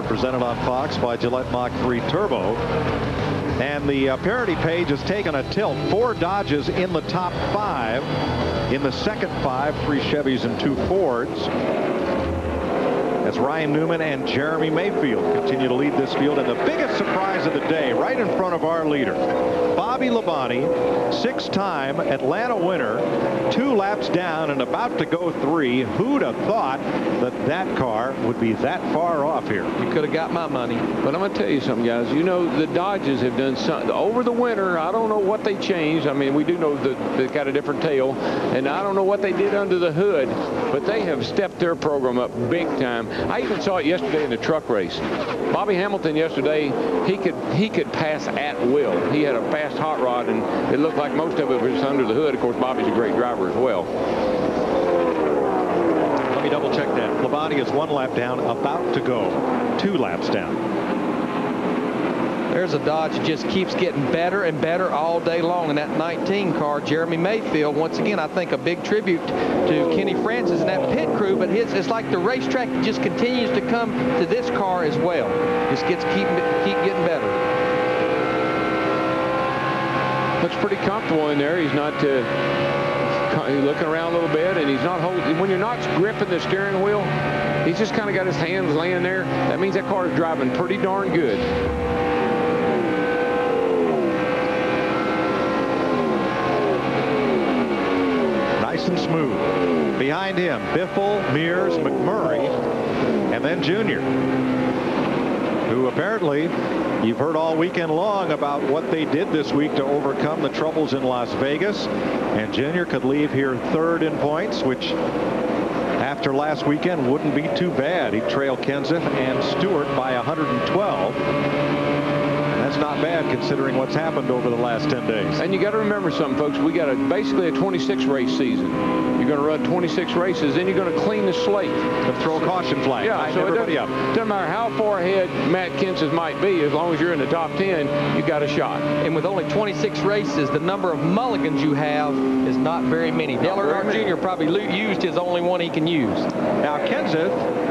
Presented on Fox by Gillette Mach 3 Turbo. And the parity page has taken a tilt. 4 Dodges in the top 5. In the second 5, 3 Chevys and 2 Fords. As Ryan Newman and Jeremy Mayfield continue to lead this field. And the biggest surprise of the day, right in front of our leader, Bobby Labonte, 6-time Atlanta winner, 2 laps down and about to go 3. Who'd have thought that that car would be that far off here? You could have got my money. But I'm going to tell you something, guys. You know, the Dodges have done something over the winter. I don't know what they changed. I mean, we do know that they've got a different tail, and I don't know what they did under the hood, but they have stepped their program up big time. I even saw it yesterday in the truck race. Bobby Hamilton yesterday, he could pass at will. He had a fast hot rod, and it looked like most of it was under the hood. Of course, Bobby's a great driver as well. Let me double check that. Labonte is 1 lap down, about to go 2 laps down. There's a Dodge that just keeps getting better and better all day long. And that 19 car, Jeremy Mayfield, once again, I think a big tribute to Kenny Francis and that pit crew. But it's like the racetrack just continues to come to this car as well. Just keep getting better. Looks pretty comfortable in there. He's not he's looking around a little bit, and he's not holding. When you're not gripping the steering wheel, he's just kind of got his hands laying there. That means that car is driving pretty darn good. Nice and smooth. Behind him, Biffle, Mears, McMurray, and then Junior, who apparently you've heard all weekend long about what they did this week to overcome the troubles in Las Vegas. And Junior could leave here 3rd in points, which after last weekend wouldn't be too bad. He'd trail Kenseth and Stewart by 112. That's not bad considering what's happened over the last 10 days. And you got to remember something, folks. We got basically a 26 race season. You're going to run 26 races, then you're going to clean the slate. To throw a caution flag. Yeah, so it doesn't matter how far ahead Matt Kenseth might be, as long as you're in the top 10, you got a shot. And with only 26 races, the number of mulligans you have is not very many. Dale Earnhardt Jr. probably used his only one he can use. Now Kenseth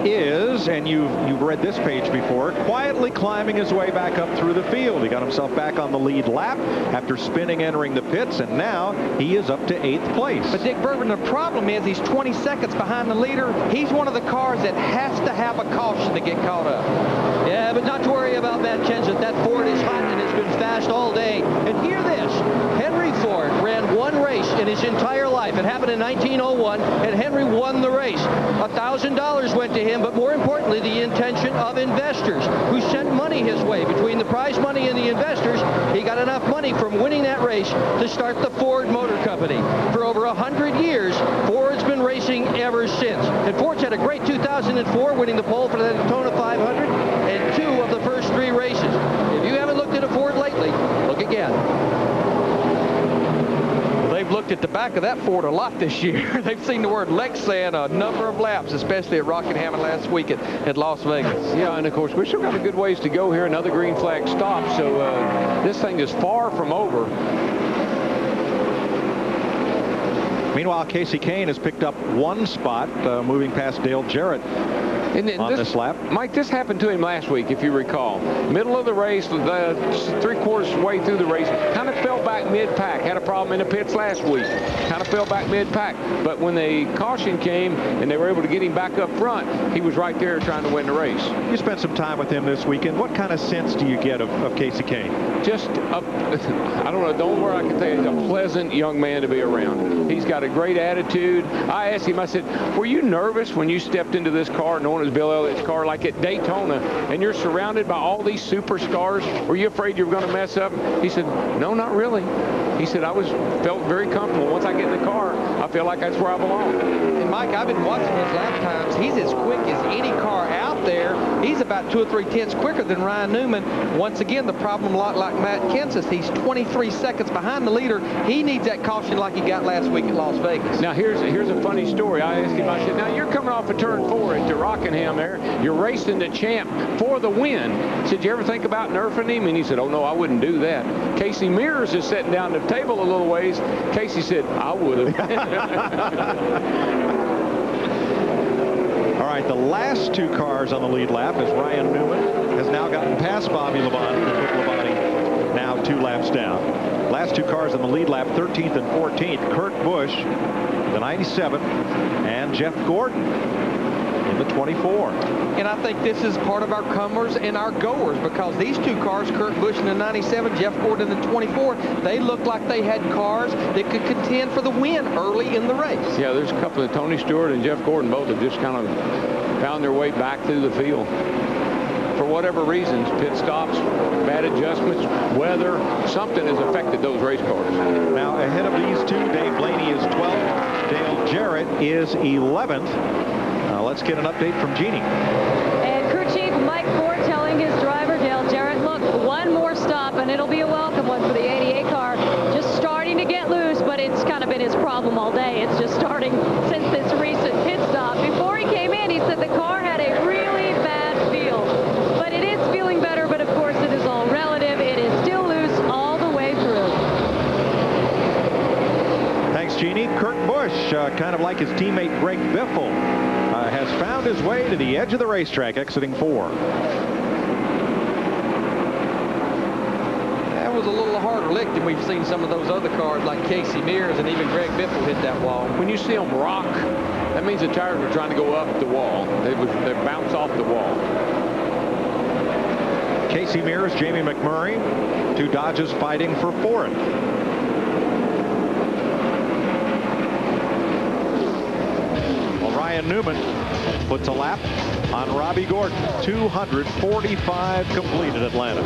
is, and you've read this page before, quietly climbing his way back up through the field. He got himself back on the lead lap after spinning entering the pits, and now he is up to 8th place. But Dick Bourbon, the problem is he's 20 seconds behind the leader. He's one of the cars that has to have a caution to get caught up. Yeah, but not to worry about Matt Kenseth. That Ford is hot and it's been fast all day. And hear this, Henry Ford ran 1 race in his entire life. It happened in 1901, and Henry won the race. $1,000 went to him, but more importantly, the intention of investors who sent money his way. Between the prize money and the investors, he got enough money from winning that race to start the Ford Motor Company. For over 100 years, Ford's been racing ever since. And Ford's had a great 2004, winning the pole for the Daytona 500 and 2 of the first 3 races. If you haven't looked at a Ford lately, look again. They've looked at the back of that Ford a lot this year. They've seen the word Lexan a number of laps, especially at Rockingham last week at Las Vegas. Yeah, and of course, we still got a good ways to go here. Another green flag stop, so this thing is far from over. Meanwhile, Casey Kane has picked up 1 spot, moving past Dale Jarrett on this lap. Mike, this happened to him last week, if you recall. Middle of the race, the 3/4 way through the race, kind of fell back mid-pack. Had a problem in the pits last week. Kind of fell back mid-pack. But when the caution came and they were able to get him back up front, he was right there trying to win the race. You spent some time with him this weekend. What kind of sense do you get of Casey Kane? Just, I don't know, don't worry, I can tell you, he's a pleasant young man to be around. He's got a great attitude. I asked him, I said, were you nervous when you stepped into this car known as Bill Elliott's car, like at Daytona, and you're surrounded by all these superstars? Were you afraid you were going to mess up? He said, no, not really. He said, I felt very comfortable. Once I get in the car, I feel like that's where I belong. And Mike, I've been watching his lap times. He's as quick as any car out there. He's about 2 or 3 tenths quicker than Ryan Newman. Once again, the problem, a lot like Matt Kenseth, he's 23 seconds behind the leader. He needs that caution like he got last week at Las Vegas. Now, here's a funny story. I asked him, I said, now you're coming off of turn 4 at Rockingham there. You're racing the champ for the win. I said, you ever think about nerfing him? And he said, oh, no, I wouldn't do that. Casey Mears is sitting down at the table a little ways. Casey said, I would have. All right, the last two cars on the lead lap as Ryan Newman has now gotten past Bobby Labonte to put Labonte now 2 laps down. Last two cars on the lead lap, 13th and 14th. Kurt Busch, the 97, and Jeff Gordon in the 24. And I think this is part of our comers and our goers, because these two cars, Kurt Busch in the 97, Jeff Gordon in the 24, they looked like they had cars that could contend for the win early in the race. Yeah, there's a couple of Tony Stewart and Jeff Gordon, both have just kind of found their way back through the field. For whatever reasons, pit stops, bad adjustments, weather, something has affected those race cars. Now ahead of these two, Dave Blaney is 12th, Dale Jarrett is 11th. Let's get an update from Jeannie. And crew chief Mike Ford telling his driver Dale Jarrett, look, one more stop and it'll be a welcome one for the 88 car. Just starting to get loose, but it's kind of been his problem all day. It's just starting since this recent pit stop. Before he came in, he said the car had a really bad feel, but it is feeling better. But of course, it is all relative. It is still loose all the way through. Thanks, Jeannie. Kurt Busch, kind of like his teammate Greg Biffle, has found his way to the edge of the racetrack, exiting 4. That was a little harder lick than we've seen some of those other cars like Casey Mears and even Greg Biffle hit that wall. When you see them rock, that means the tires were trying to go up the wall. They bounce off the wall. Casey Mears, Jamie McMurray, 2 Dodges fighting for 4th. Ryan Newman puts a lap on Robbie Gordon. 245 complete at Atlanta.